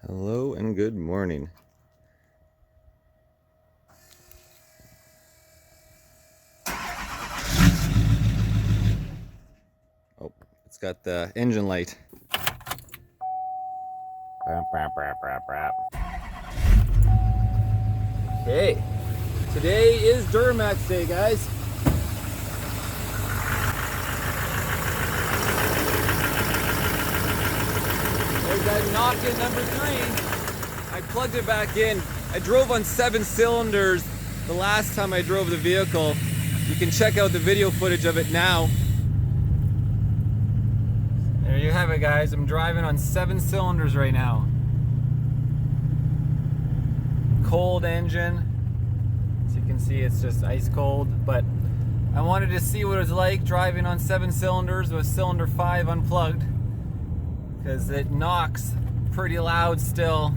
Hello and good morning. Oh, it's got the engine light. Okay, today is Duramax Day, guys. There's that knock in number 3. I plugged it back in. I drove on 7 cylinders the last time I drove the vehicle. You can check out the video footage of it now. There you have it, guys. I'm driving on 7 cylinders right now. Cold engine. As you can see, it's just ice cold, but I wanted to see what it was like driving on 7 cylinders with cylinder 5 unplugged, because it knocks pretty loud still.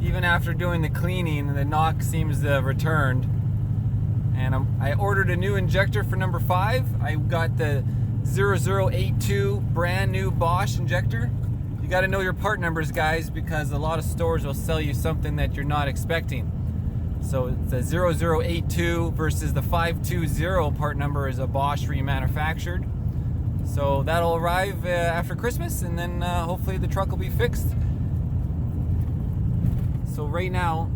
Even after doing the cleaning, the knock seems to have returned. And I ordered a new injector for number 5. I got the 0082 brand new BOSCH injector. You got to know your part numbers, guys, because a lot of stores will sell you something that you're not expecting. So the 0082 versus the 520 part number is a BOSCH remanufactured. So that'll arrive after Christmas, and then hopefully the truck will be fixed. So right now,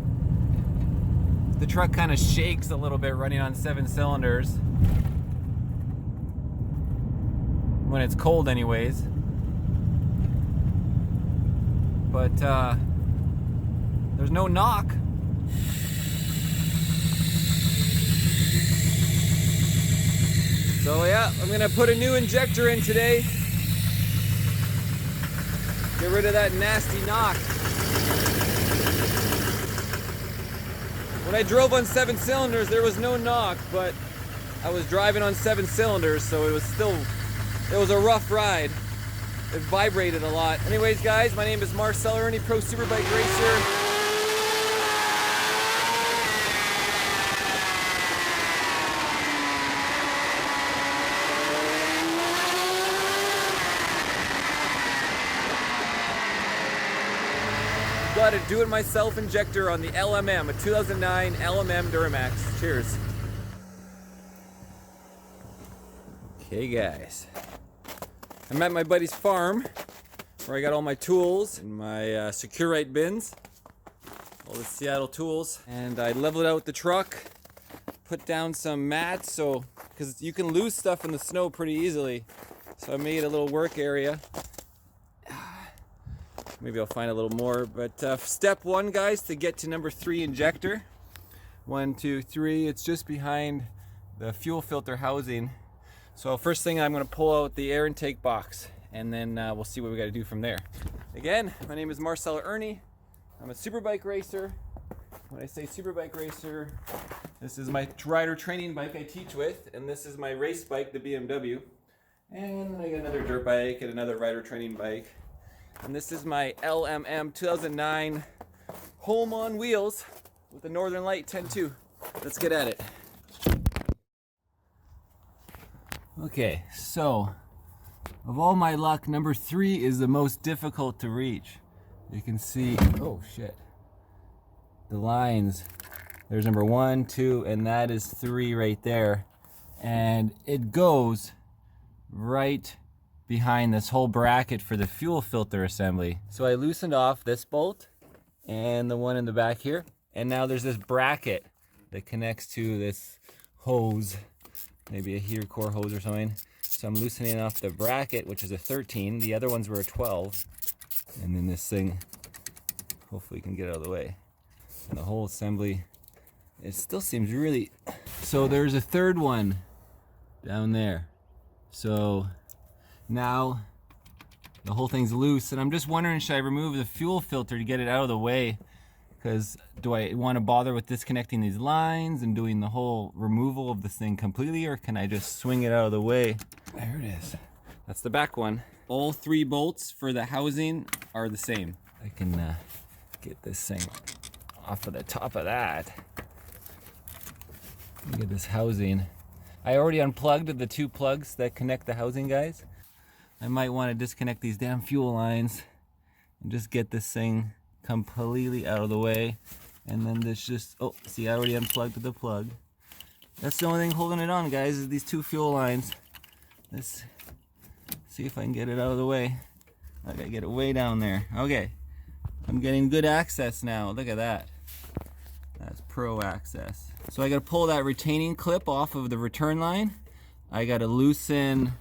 the truck kind of shakes a little bit running on 7 cylinders. When it's cold anyways. But there's no knock. So yeah, I'm gonna put a new injector in today. Get rid of that nasty knock. When I drove on 7 cylinders, there was no knock, but I was driving on 7 cylinders, so it was a rough ride. It vibrated a lot. Anyways, guys, my name is Marcel Ernie, Pro Superbike Racer. Got a do-it-myself injector on the LMM, a 2009 LMM Duramax. Cheers. Okay, guys. I'm at my buddy's farm, where I got all my tools and my Secure-Rite bins, all the Seattle tools, and I leveled out the truck, put down some mats, so because you can lose stuff in the snow pretty easily. So I made a little work area. Maybe I'll find a little more, but step 1, guys, to get to number 3 injector. 1, 2, 3. It's just behind the fuel filter housing. So first thing, I'm going to pull out the air intake box, and then we'll see what we got to do from there. Again, my name is Marcel Ernie. I'm a superbike racer. When I say superbike racer, this is my rider training bike I teach with, and this is my race bike, the BMW. And I got another dirt bike and another rider training bike. And this is my LMM 2009 home on wheels with the Northern Light 10.2. Let's get at it. Okay, so of all my luck, number 3 is the most difficult to reach. You can see, oh shit, the lines. There's number 1, 2, and that is 3 right there. And it goes right behind this whole bracket for the fuel filter assembly. So I loosened off this bolt and the one in the back here, and now there's this bracket that connects to this hose, maybe a heater core hose or something. So I'm loosening off the bracket, which is a 13. The other ones were a 12. And then this thing, hopefully can get out of the way. And the whole assembly, it still seems really... So there's a third one down there. So now the whole thing's loose, and I'm just wondering, should I remove the fuel filter to get it out of the way? Because do I want to bother with disconnecting these lines and doing the whole removal of this thing completely, or can I just swing it out of the way? There it is. That's the back one. All 3 bolts for the housing are the same. I can get this thing off of the top of that. Look at this housing. I already unplugged the 2 plugs that connect the housing, guys. I might want to disconnect these damn fuel lines and just get this thing completely out of the way. And then this just, oh, see, I already unplugged the plug. That's the only thing holding it on, guys, is these two fuel lines. Let's see if I can get it out of the way. I gotta get it way down there. Okay, I'm getting good access now. Look at that. That's pro access. So I gotta pull that retaining clip off of the return line. I gotta loosen,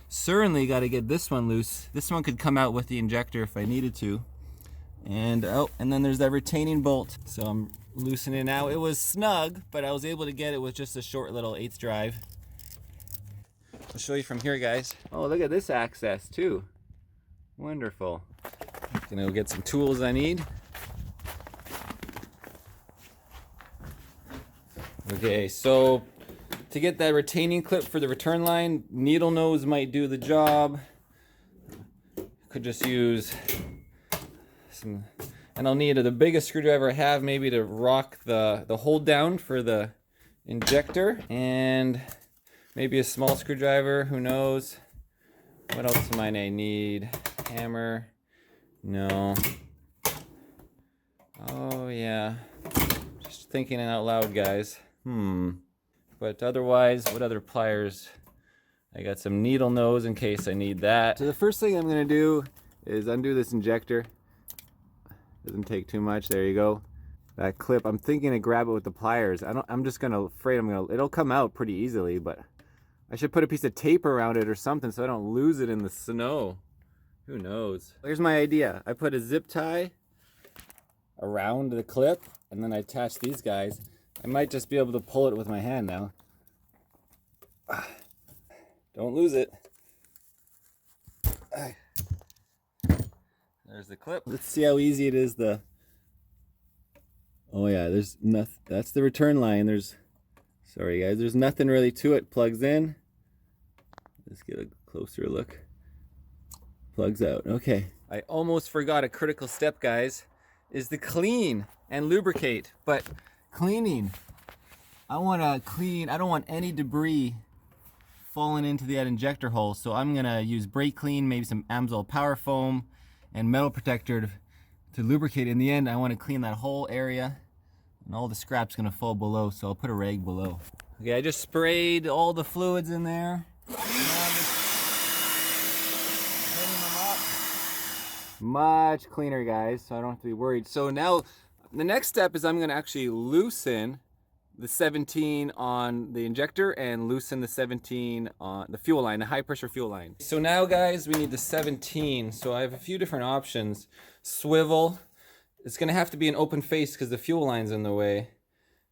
certainly gotta get this one loose. This one could come out with the injector if I needed to. And oh, and then there's that retaining bolt. So I'm loosening it now. It was snug, but I was able to get it with just a short little 1/8 drive. I'll show you from here, guys. Oh, look at this access too. Wonderful. Gonna go get some tools I need. Okay, so to get that retaining clip for the return line, needle nose might do the job. Could just use some, and I'll need the biggest screwdriver I have maybe to rock the hold down for the injector, and maybe a small screwdriver, who knows. What else might I need? Hammer, no. Oh yeah, just thinking it out loud, guys. But otherwise, what other pliers? I got some needle nose in case I need that. So the first thing I'm gonna do is undo this injector. Doesn't take too much, there you go. That clip, I'm thinking to grab it with the pliers. It'll come out pretty easily, but I should put a piece of tape around it or something so I don't lose it in the snow. Who knows? Here's my idea. I put a zip tie around the clip and then I attach these guys. I might just be able to pull it with my hand now. Don't lose it. There's the clip. Let's see how easy it is. Oh yeah, there's nothing. That's the return line. Sorry guys, there's nothing really to it. Plugs in. Let's get a closer look. Plugs out. Okay. I almost forgot a critical step, guys, is to clean and lubricate. But cleaning, I want to clean. I don't want any debris falling into that injector hole, so I'm gonna use brake clean, maybe some Amsoil power foam and metal protector to lubricate. In the end, I want to clean that whole area, and all the scrap's gonna fall below, so I'll put a rag below. Okay, I just sprayed all the fluids in there. Now I'm just cleaning them up. Much cleaner, guys, so I don't have to be worried. So now the next step is I'm gonna actually loosen the 17 on the injector and loosen the 17 on the fuel line, the high pressure fuel line. So now, guys, we need the 17. So I have a few different options. Swivel. It's gonna have to be an open face because the fuel line's in the way.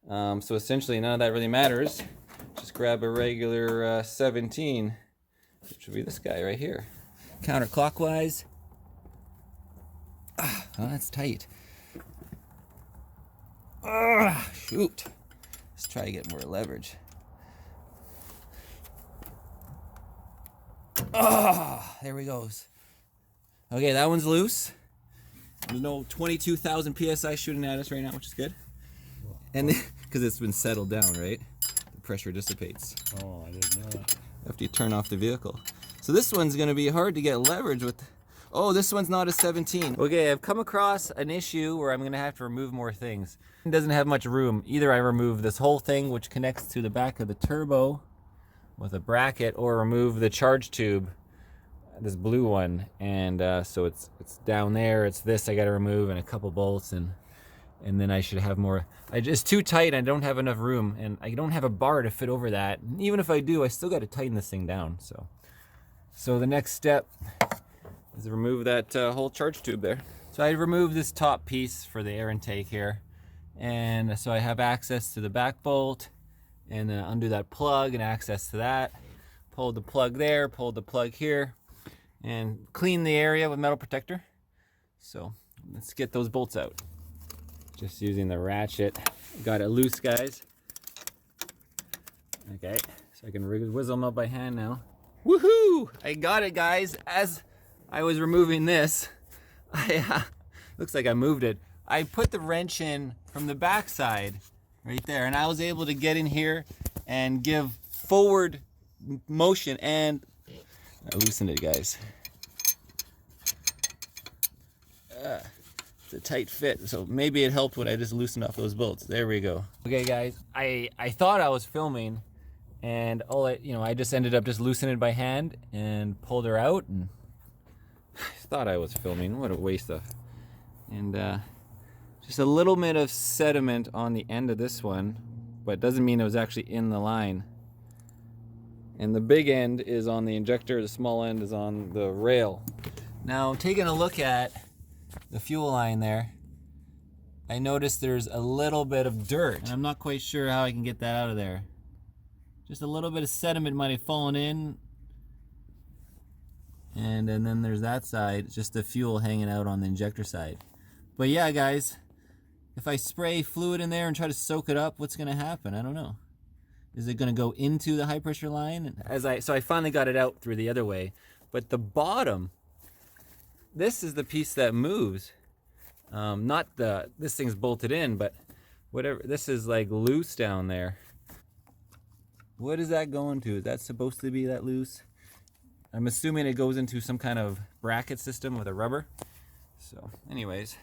So essentially none of that really matters. Just grab a regular 17, which would be this guy right here. Counterclockwise. Oh, that's tight. Shoot. Let's try to get more leverage. There we goes. Okay, that one's loose. There's no 22,000 PSI shooting at us right now, which is good. And because it's been settled down, right? The pressure dissipates. Oh, I didn't know that. After you turn off the vehicle. So this one's gonna be hard to get leverage with. Oh, this one's not a 17. Okay, I've come across an issue where I'm gonna have to remove more things. It doesn't have much room. Either I remove this whole thing, which connects to the back of the turbo with a bracket, or remove the charge tube, this blue one. And so it's down there, it's this I gotta remove, and a couple bolts, and then I should have more. It's too tight, I don't have enough room, and I don't have a bar to fit over that. And even if I do, I still gotta tighten this thing down. So the next step is to remove that whole charge tube there. So I removed this top piece for the air intake here. And so I have access to the back bolt, and then undo that plug and access to that. Pulled the plug there, pulled the plug here, and clean the area with metal protector. So let's get those bolts out. Just using the ratchet. Got it loose, guys. Okay, so I can whizzle them up by hand now. Woohoo! I got it, guys. As I was removing this, looks like I moved it. I put the wrench in from the back side right there, and I was able to get in here and give forward motion, and I loosened it, guys. It's a tight fit. So maybe it helped when I just loosened off those bolts. There we go. Okay guys, I thought I was filming, and I just ended up just loosening it by hand and pulled her out, and I thought I was filming. What a waste of. And just a little bit of sediment on the end of this one, but it doesn't mean it was actually in the line. And the big end is on the injector, the small end is on the rail. Now, taking a look at the fuel line there, I noticed there's a little bit of dirt, and I'm not quite sure how I can get that out of there. Just a little bit of sediment might have fallen in, and then there's that side, just the fuel hanging out on the injector side. But yeah, guys, if I spray fluid in there and try to soak it up, what's gonna happen? I don't know. Is it gonna go into the high pressure line? So I finally got it out through the other way, but the bottom, this is the piece that moves. This thing's bolted in, but whatever, this is like loose down there. What is that going to? Is that supposed to be that loose? I'm assuming it goes into some kind of bracket system with a rubber. So anyways,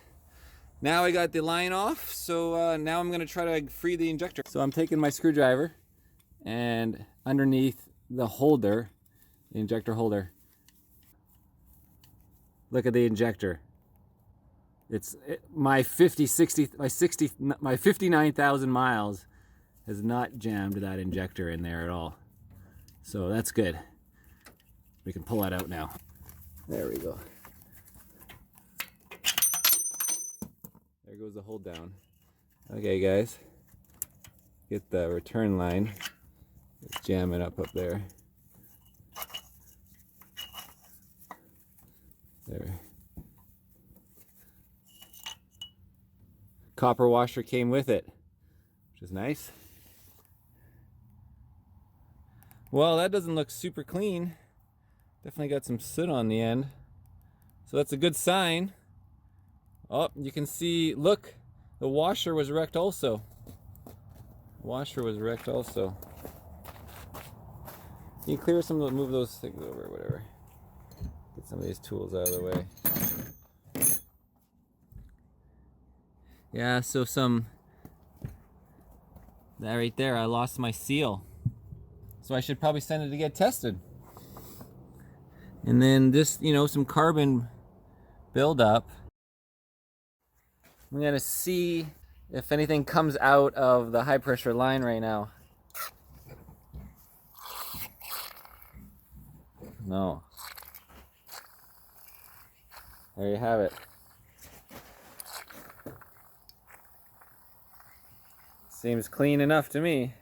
now I got the line off, so now I'm gonna try to free the injector. So I'm taking my screwdriver, and underneath the holder, the injector holder, look at the injector. My 59,000 miles has not jammed that injector in there at all. So that's good. We can pull that out now. There we go. There goes the hold down. Okay guys, get the return line. Let's jam it up there. There. Copper washer came with it, which is nice. Well, that doesn't look super clean. Definitely got some soot on the end. So that's a good sign. Oh, you can see, look, the washer was wrecked also. Washer was wrecked also. You can clear some of move those things over, whatever. Get some of these tools out of the way. Yeah, so that right there, I lost my seal. So I should probably send it to get tested. And then this, some carbon buildup. I'm gonna see if anything comes out of the high pressure line right now. No. There you have it. Seems clean enough to me.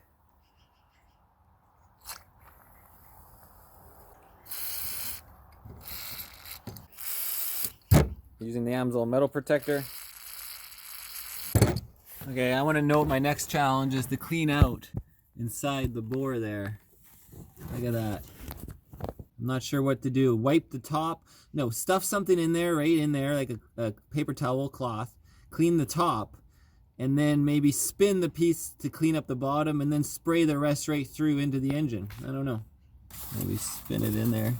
Using the Amsoil metal protector. Okay, I want to note my next challenge is to clean out inside the bore there. Look at that. I'm not sure what to do. Wipe the top. No, stuff something in there, right in there, like a paper towel, cloth. Clean the top. And then maybe spin the piece to clean up the bottom, and then spray the rest right through into the engine. I don't know. Maybe spin it in there.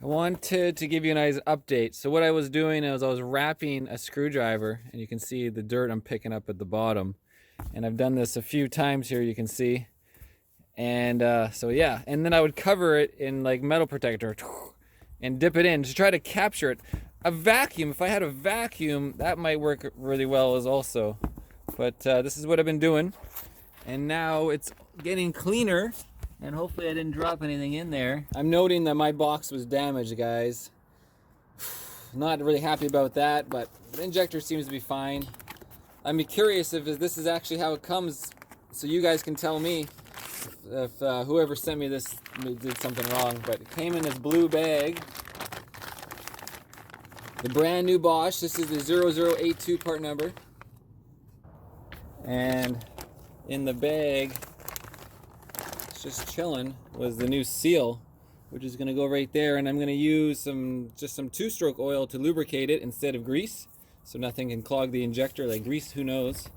I wanted to give you a nice update. So what I was doing is I was wrapping a screwdriver, and you can see the dirt I'm picking up at the bottom. And I've done this a few times here, you can see. And so yeah, and then I would cover it in like metal protector and dip it in to try to capture it. A vacuum, if I had a vacuum, that might work really well as also. But this is what I've been doing. And now it's getting cleaner, and hopefully I didn't drop anything in there. I'm noting that my box was damaged, guys. Not really happy about that, but the injector seems to be fine. I'm curious if this is actually how it comes, so you guys can tell me if whoever sent me this did something wrong. But it came in this blue bag. The brand new BOSCH, this is the 0082 part number. And in the bag, it's just chilling, was the new seal, which is gonna go right there. And I'm gonna use just some two-stroke oil to lubricate it instead of grease, so nothing can clog the injector like grease, who knows.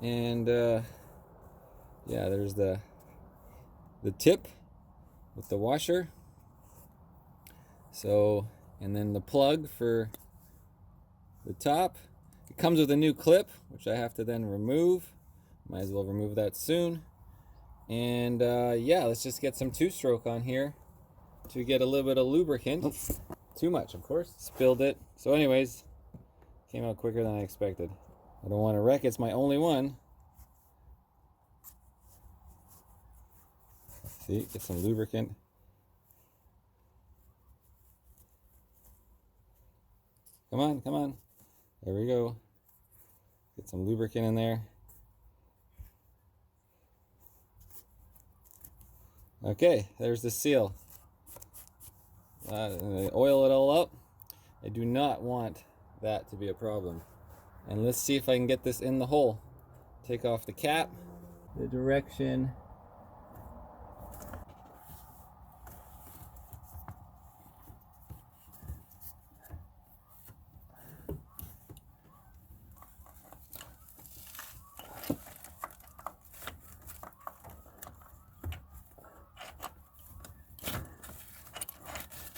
And yeah, there's the tip with the washer. So, and then the plug for the top. It comes with a new clip, which I have to then remove. Might as well remove that soon. And yeah, let's just get some two-stroke on here to get a little bit of lubricant. Oops. Too much, of course. Spilled it. So anyways, came out quicker than I expected. I don't want to wreck. It's my only one. See, get some lubricant. Come on, come on. There we go. Get some lubricant in there. Okay, there's the seal. Oil it all up. I do not want that to be a problem. And let's see if I can get this in the hole. Take off the cap. The direction.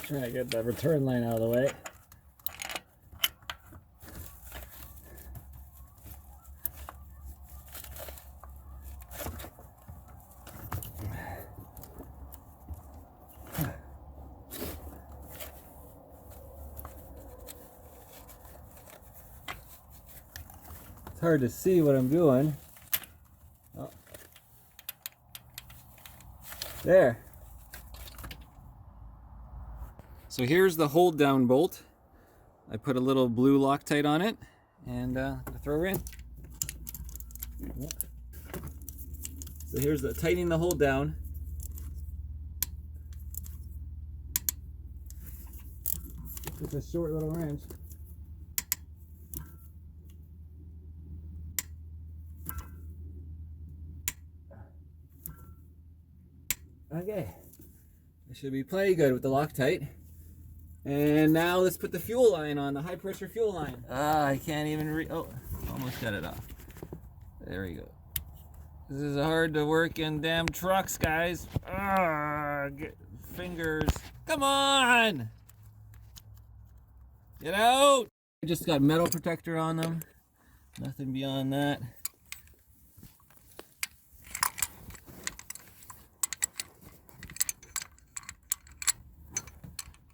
Trying to get that return line out of the way. It's hard to see what I'm doing. Oh. There. So here's the hold down bolt. I put a little blue Loctite on it and throw her in. So here's the tightening the hold down. It's a short little wrench. Okay, it should be plenty good with the Loctite. And now let's put the fuel line on, the high pressure fuel line. I can't even oh, almost got it off. There we go. This is hard to work in damn trucks, guys. Get fingers. Come on! Get out! I just got metal protector on them. Nothing beyond that.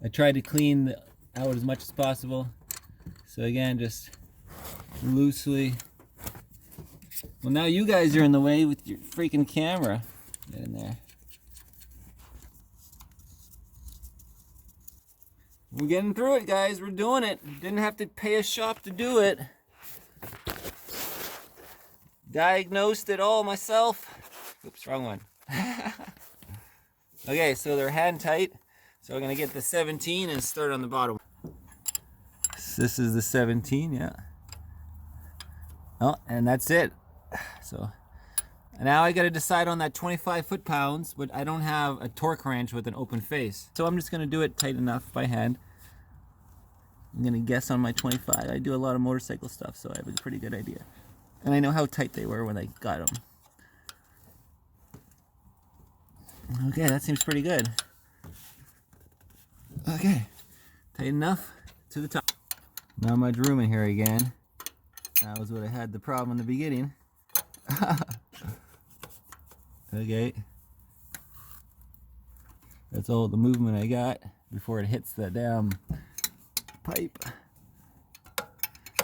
I tried to clean out as much as possible. So again, just loosely. Well, now you guys are in the way with your freaking camera. Get in there. We're getting through it, guys. We're doing it. Didn't have to pay a shop to do it. Diagnosed it all myself. Oops, wrong one. Okay, so they're hand tight. So we're gonna get the 17 and start on the bottom. This is the 17, yeah. Oh, and that's it. So now I gotta decide on that 25 foot-pounds, but I don't have a torque wrench with an open face. So I'm just gonna do it tight enough by hand. I'm gonna guess on my 25. I do a lot of motorcycle stuff, so I have a pretty good idea. And I know how tight they were when I got them. Okay, that seems pretty good. Okay, tight enough to the top. Not much room in here again. That was what I had the problem in the beginning. Okay. That's all the movement I got before it hits that damn pipe.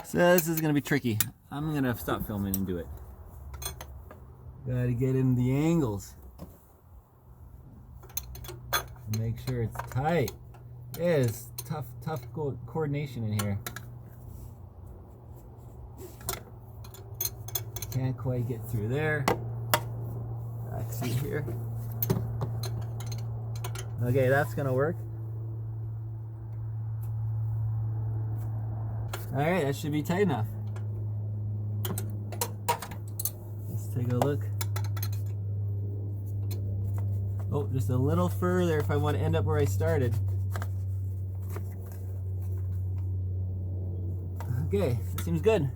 So this is gonna be tricky. I'm gonna stop filming and do it. Gotta get in the angles. Make sure it's tight. It is tough coordination in here. Can't quite get through there. Back seat here. Okay, that's gonna work. Alright, that should be tight enough. Let's take a look. Oh, just a little further if I want to end up where I started. Okay, that seems good.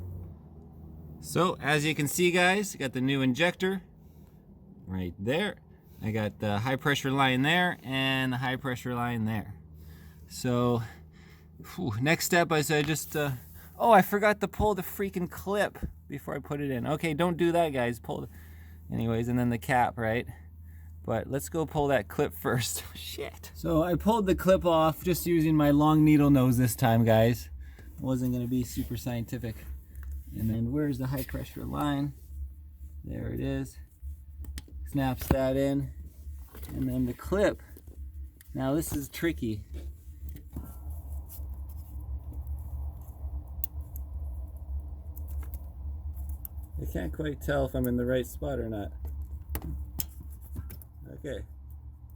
So, as you can see, guys, I got the new injector right there. I got the high pressure line there and the high pressure line there. So, next step is I just Oh, I forgot to pull the freaking clip before I put it in. Okay, don't do that, guys. Anyways, and then the cap, right? But let's go pull that clip first. Shit. So I pulled the clip off just using my long needle nose this time, guys. It wasn't gonna be super scientific. And then where's the high pressure line? There it is. Snaps that in. And then the clip. Now this is tricky. I can't quite tell if I'm in the right spot or not. Okay.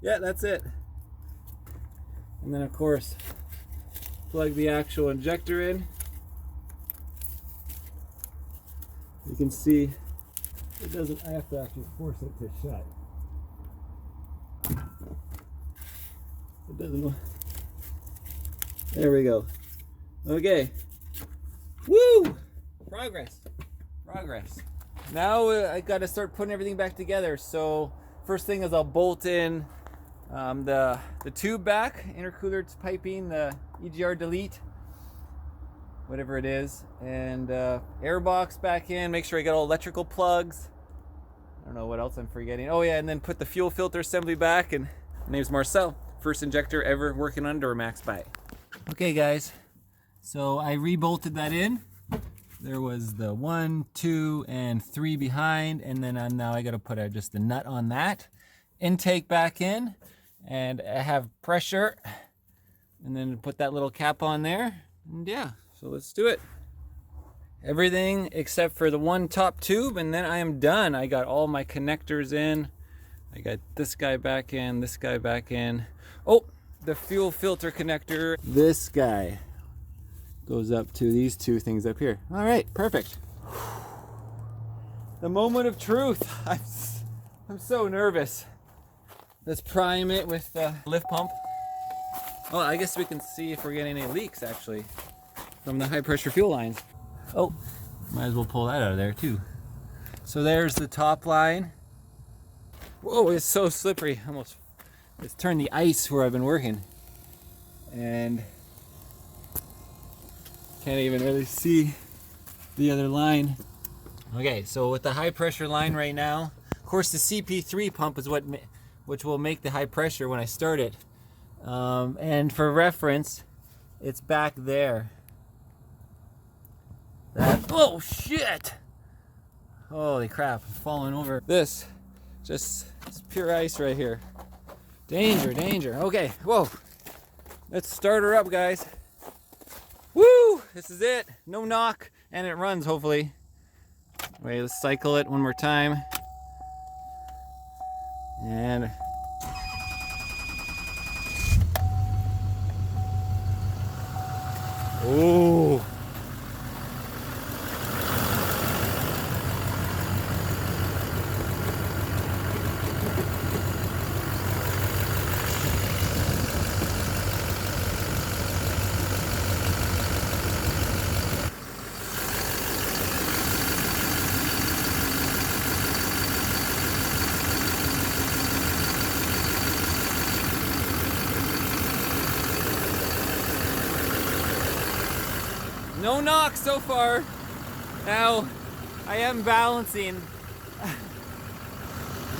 Yeah, that's it. And then of course, plug the actual injector in. You can see it doesn't, I have to actually force it to shut. It doesn't, there we go. Okay. Woo! Progress. Now I got to start putting everything back together. So first thing is I'll bolt in the tube back, intercooler piping, the EGR delete, whatever it is, and air box back in. Make sure I got all electrical plugs. I don't know what else I'm forgetting. Oh yeah, and then put the fuel filter assembly back. And my name's Marcel, first injector ever working on Duramax bike. Okay guys, so I rebolted that in. There was the 1, 2, and 3 behind, and then now I got to put just the nut on that. Intake back in, and I have pressure, and then put that little cap on there, and yeah, so let's do it. Everything except for the one top tube, and then I am done. I got all my connectors in. I got this guy back in, this guy back in. Oh, the fuel filter connector. This guy goes up to these two things up here. All right, perfect. The moment of truth. I'm so nervous. Let's prime it with the lift pump. Well, I guess we can see if we're getting any leaks actually from the high pressure fuel lines. Oh, might as well pull that out of there too. So there's the top line. Whoa, it's so slippery. It's turned the ice where I've been working. And can't even really see the other line. Okay, so with the high pressure line right now, of course the CP3 pump is which will make the high pressure when I start it. And for reference, it's back there. Oh shit! Holy crap, I'm falling over. It's pure ice right here. Danger. Okay, whoa. Let's start her up, guys. Woo! This is it. No knock, and it runs, hopefully. Wait, let's cycle it one more time. And ooh. No knock so far. Now, I am balancing.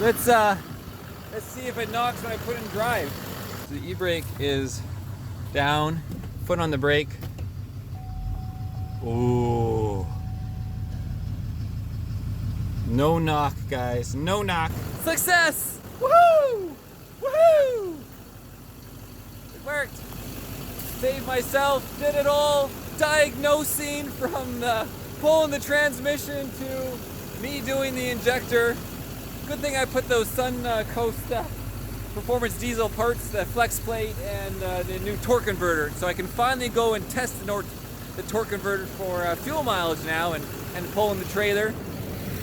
Let's see if it knocks when I put it in drive. The e-brake is down, foot on the brake. Ooh. No knock, guys, no knock. Success! Woohoo! Woohoo! It worked. Saved myself, did it all. Diagnosing from pulling the transmission to me doing the injector. Good thing I put those Suncoast Performance Diesel parts, the flex plate, and the new torque converter, so I can finally go and test the torque converter for fuel mileage now and pulling the trailer.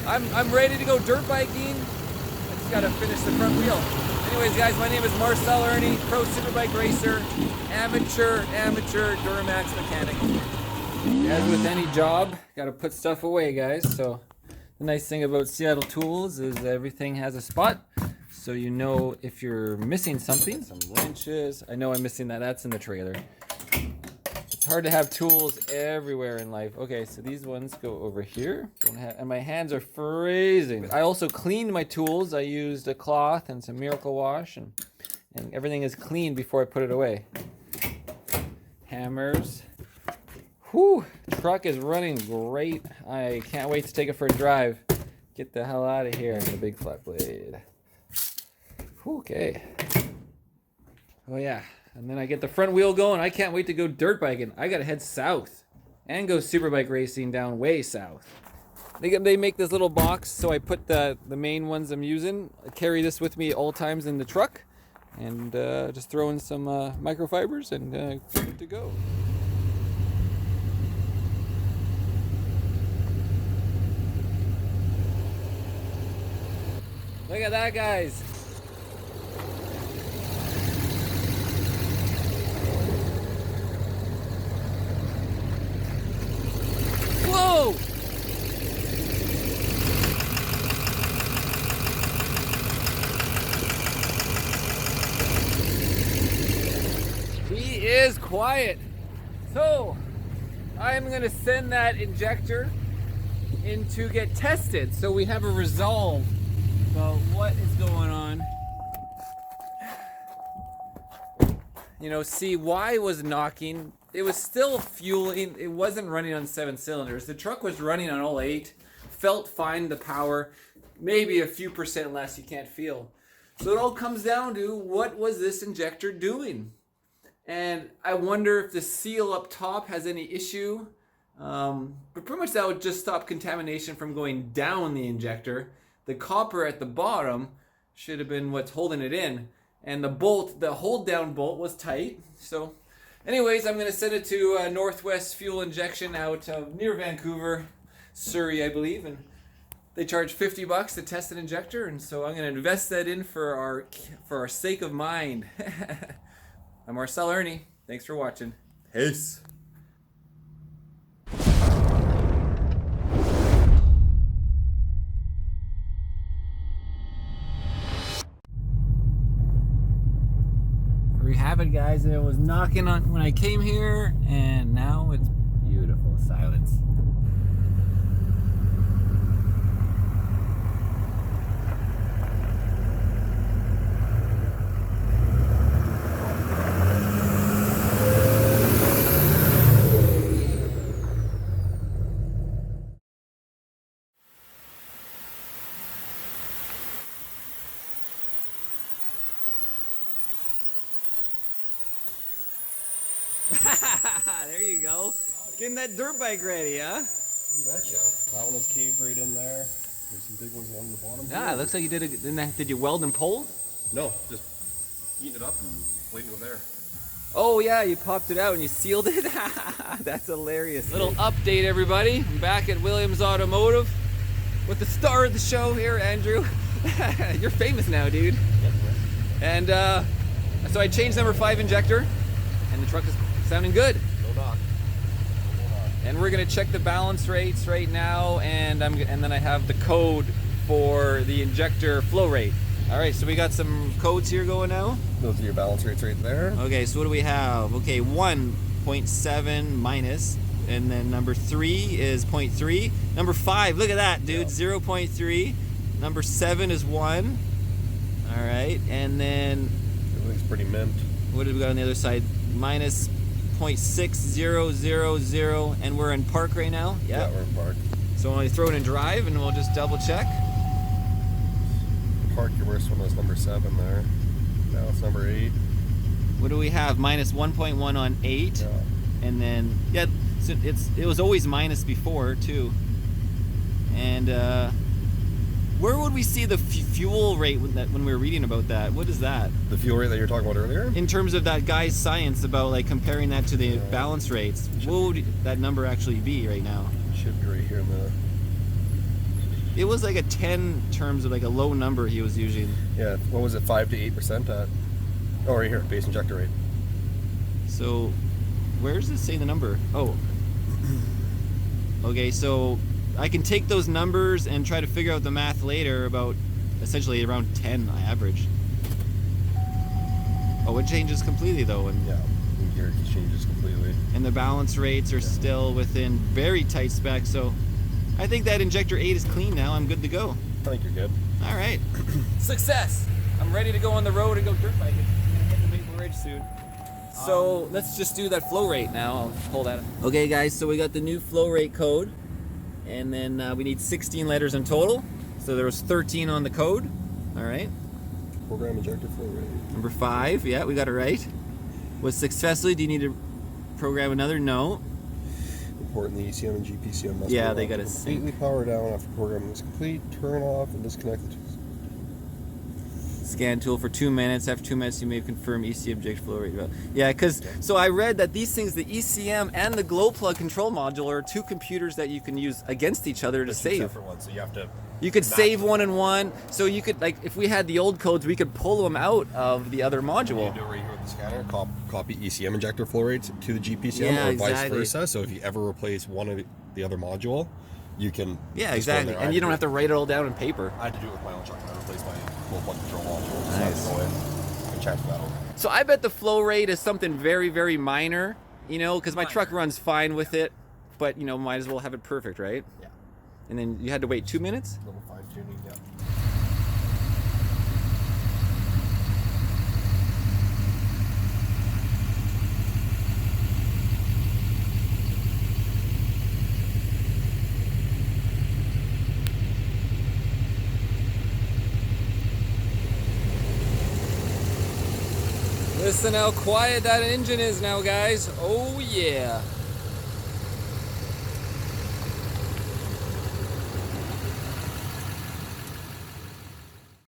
I'm ready to go dirt biking. I just gotta finish the front wheel. Anyways, guys, my name is Marcel Ernie, pro superbike racer, amateur Duramax mechanic. As with any job, gotta put stuff away, guys. So the nice thing about Seattle Tools is everything has a spot, so you know if you're missing something. Some wrenches. I know I'm missing that. That's in the trailer. It's hard to have tools everywhere in life. Okay, so these ones go over here. And my hands are freezing. I also cleaned my tools. I used a cloth and some Miracle Wash, and everything is clean before I put it away. Hammers. Whew, truck is running great. I can't wait to take it for a drive. Get the hell out of here, the big flat blade. Whew, okay. Oh yeah, and then I get the front wheel going. I can't wait to go dirt biking. I gotta head south and go superbike racing down way south. They make this little box, so I put the main ones I'm using. I carry this with me all times in the truck, and just throw in some microfibers and good to go. Look at that, guys. Whoa! He is quiet. So, I'm gonna send that injector in to get tested so we have a resolve about what is going on. You know, see, why was knocking? It was still fueling. It wasn't running on 7 cylinders. The truck was running on all 8. Felt fine, the power. Maybe a few percent less, you can't feel. So it all comes down to, what was this injector doing? And I wonder if the seal up top has any issue. But pretty much that would just stop contamination from going down the injector. The copper at the bottom should have been what's holding it in. And the bolt, the hold down bolt, was tight. So anyways, I'm going to send it to Northwest Fuel Injection out near Vancouver, Surrey, I believe. And they charge $50 to test an injector. And so I'm going to invest that in for our sake of mind. I'm Marcel Ernie. Thanks for watching. Peace. There we have it, guys. It was knocking on when I came here, and now it's beautiful silence. There you go. Getting that dirt bike ready, huh? You betcha. That one is caved right in there. There's some big ones along the bottom. Yeah, it looks like you did it. Did you weld and pull? No, just heating it up and waiting it there. Oh yeah, you popped it out and you sealed it. That's hilarious. Little update, everybody. I'm back at Williams Automotive with the star of the show here, Andrew. You're famous now, dude. And so I changed number 5 injector, and the truck is sounding good. No knock. And we're gonna check the balance rates right now, and then I have the code for the injector flow rate. All right, so we got some codes here going now. Those are your balance rates right there. Okay, so what do we have? Okay, 1.7 minus, and then number 3 is 0.3. Number 5, look at that, dude, 0.3. Number 7 is 1. All right, and then Everything's pretty mint. what did we got on the other side? Minus 0.6000, and we're in park right now. Yeah, we're in park. So when we throw it in drive, and we'll just double check. Park, your worst one was number 7 there. Now it's number 8. What do we have? Minus 1.1 on 8, Yeah. and then yeah, so it was always minus before too. And where would we see the fuel rate when we were reading about that? What is that? The fuel rate that you were talking about earlier? In terms of that guy's science about like comparing that to the balance rates, what would that number actually be right now? Should be right here in the... It was like a 10 terms of like a low number he was using. Yeah, what was it, 5 to 8% at? Oh, right here, base injector rate. So, where does it say the number? Oh. Okay, so I can take those numbers and try to figure out the math later about essentially around 10 I average. Oh, it changes completely though. And Yeah, gear changes completely. And the balance rates are still within very tight specs, so I think that Injector 8 is clean now. I'm good to go. I think you're good. All right. Success! I'm ready to go on the road and go dirt biking. I'm gonna hit the Maple Ridge soon. So let's just do that flow rate now. I'll pull that up. Okay guys, so we got the new flow rate code, and then we need 16 letters in total. So there was 13 on the code. All right. Program injector flow rate. Number 5, yeah, we got it right. Was successfully, do you need to program another? No. Important the ECM and GPCM must Yeah, be they got to completely power down after programming is complete. Turn off and disconnect the Scan tool for 2 minutes. After 2 minutes, you may confirm ECM inject flow rate. Yeah, because so I read that these things, the ECM and the glow plug control module, are 2 computers that you can use against each other to save. Separate ones, so you have to. You could save one in one, so you could, like, if we had the old codes, we could pull them out of the other module. You do it right here with the scanner. Copy ECM injector flow rates to the GPCM, Yeah, or exactly. vice versa. So if you ever replace one of the other module, you can. Yeah, just go in exactly. there. And you don't have to write it all down in paper. I had to do it with my own truck. I replaced my full plug control module. Nice. So I had to go in and transfer that over. So I bet the flow rate is something very, very minor, you know, because my truck runs fine with it, but, you know, might as well have it perfect, right? Yeah. And then you had to wait 2 minutes? A little fine tuning, yeah. Listen how quiet that engine is now, guys. Oh, yeah.